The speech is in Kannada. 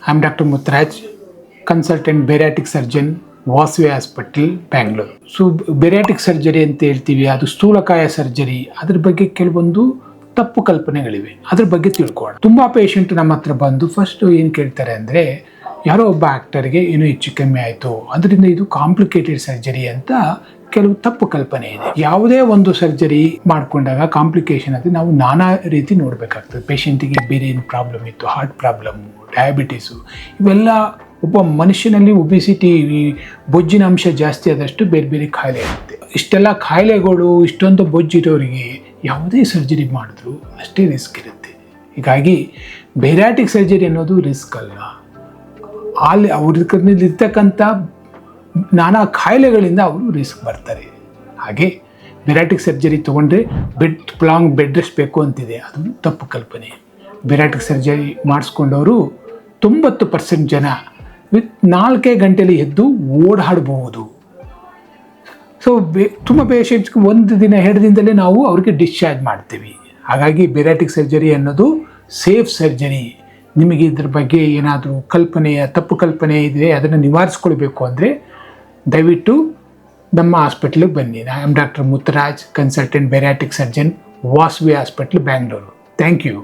I am doctor Muttaraj, consultant bariatric surgeon, Vasavi hospital, Bangalore. So bariatric surgery ಅಂತ ಹೇಳ್ತೀವಿ, ಅದು ಸ್ಥೂಲಕಾಯ ಸರ್ಜರಿ. ಅದ್ರ ಬಗ್ಗೆ ಕೆಲವೊಂದು ತಪ್ಪು ಕಲ್ಪನೆಗಳಿವೆ, ಅದ್ರ ಬಗ್ಗೆ ತಿಳ್ಕೊಳ್ಳೋಣ. ತುಂಬ ಪೇಷಂಟ್ ನಮ್ಮ ಹತ್ರ ಬಂದು ಫಸ್ಟು ಏನು ಕೇಳ್ತಾರೆ ಅಂದರೆ, ಯಾರೋ ಒಬ್ಬ ಆ್ಯಕ್ಟರ್ಗೆ ಏನೋ ಹೆಚ್ಚು ಕಮ್ಮಿ ಆಯಿತು, ಅದರಿಂದ ಇದು ಕಾಂಪ್ಲಿಕೇಟೆಡ್ ಸರ್ಜರಿ ಅಂತ ಕೆಲವು ತಪ್ಪು ಕಲ್ಪನೆ ಇದೆ. ಯಾವುದೇ ಒಂದು ಸರ್ಜರಿ ಮಾಡಿಕೊಂಡಾಗ ಕಾಂಪ್ಲಿಕೇಶನ್ ಅಂದರೆ ನಾವು ನಾನಾ ರೀತಿ ನೋಡಬೇಕಾಗ್ತದೆ. ಪೇಷಂಟಿಗೆ ಬೇರೆ ಏನು ಪ್ರಾಬ್ಲಮ್ ಇತ್ತು, ಹಾರ್ಟ್ ಪ್ರಾಬ್ಲಮ್ಮು, ಡಯಾಬಿಟೀಸು, ಇವೆಲ್ಲ ಒಬ್ಬ ಮನುಷ್ಯನಲ್ಲಿ ಒಬಿಸಿಟಿ, ಬೊಜ್ಜಿನ ಅಂಶ ಜಾಸ್ತಿ ಆದಷ್ಟು ಬೇರೆ ಬೇರೆ ಕಾಯಿಲೆ ಇರುತ್ತೆ. ಇಷ್ಟೆಲ್ಲ ಕಾಯಿಲೆಗಳು, ಇಷ್ಟೊಂದು ಬೊಜ್ಜಿರೋರಿಗೆ ಯಾವುದೇ ಸರ್ಜರಿ ಮಾಡಿದ್ರು ಅಷ್ಟೇ ರಿಸ್ಕ್ ಇರುತ್ತೆ. ಹೀಗಾಗಿ ಬೇರಿಯಾಟಿಕ್ ಸರ್ಜರಿ ಅನ್ನೋದು ರಿಸ್ಕ್ ಅಲ್ಲ, ಅಲ್ಲಿ ಅವ್ರಲ್ಲಿರ್ತಕ್ಕಂಥ ನಾನಾ ಕಾಯಿಲೆಗಳಿಂದ ಅವರು ರಿಸ್ಕ್ ಬರ್ತಾರೆ. ಹಾಗೆ ಬೇರಿಯಾಟಿಕ್ ಸರ್ಜರಿ ತೊಗೊಂಡ್ರೆ ಲಾಂಗ್ ಬೆಡ್ ರೆಸ್ಟ್ ಬೇಕು ಅಂತಿದೆ, ಅದು ತಪ್ಪು ಕಲ್ಪನೆ. ಬೇರಿಯಾಟಿಕ್ ಸರ್ಜರಿ ಮಾಡಿಸ್ಕೊಂಡವರು 90% ಜನ ವಿತ್ 4 ಗಂಟೆಯಲ್ಲಿ ಎದ್ದು ಓಡಾಡಬಹುದು. ಸೊ ತುಂಬ ಪೇಷಂಟ್ಸ್ಗೆ 1 ದಿನ 2 ದಿನದಲ್ಲೇ ನಾವು ಅವ್ರಿಗೆ ಡಿಸ್ಚಾರ್ಜ್ ಮಾಡ್ತೀವಿ. ಹಾಗಾಗಿ ಬೇರಿಯಾಟಿಕ್ ಸರ್ಜರಿ ಅನ್ನೋದು ಸೇಫ್ ಸರ್ಜರಿ. ನಿಮಗೆ ಇದ್ರ ಬಗ್ಗೆ ಏನಾದರೂ ತಪ್ಪು ಕಲ್ಪನೆ ಇದ್ದರೆ ಅದನ್ನು ನಿವಾರಿಸ್ಕೊಳ್ಬೇಕು ಅಂದರೆ ದಯವಿಟ್ಟು ನಮ್ಮ ಹಾಸ್ಪಿಟ್ಲಿಗೆ ಬನ್ನಿ. I am doctor Muttaraj, consultant bariatric surgeon, Vasavi hospital, Bangalore. Thank you.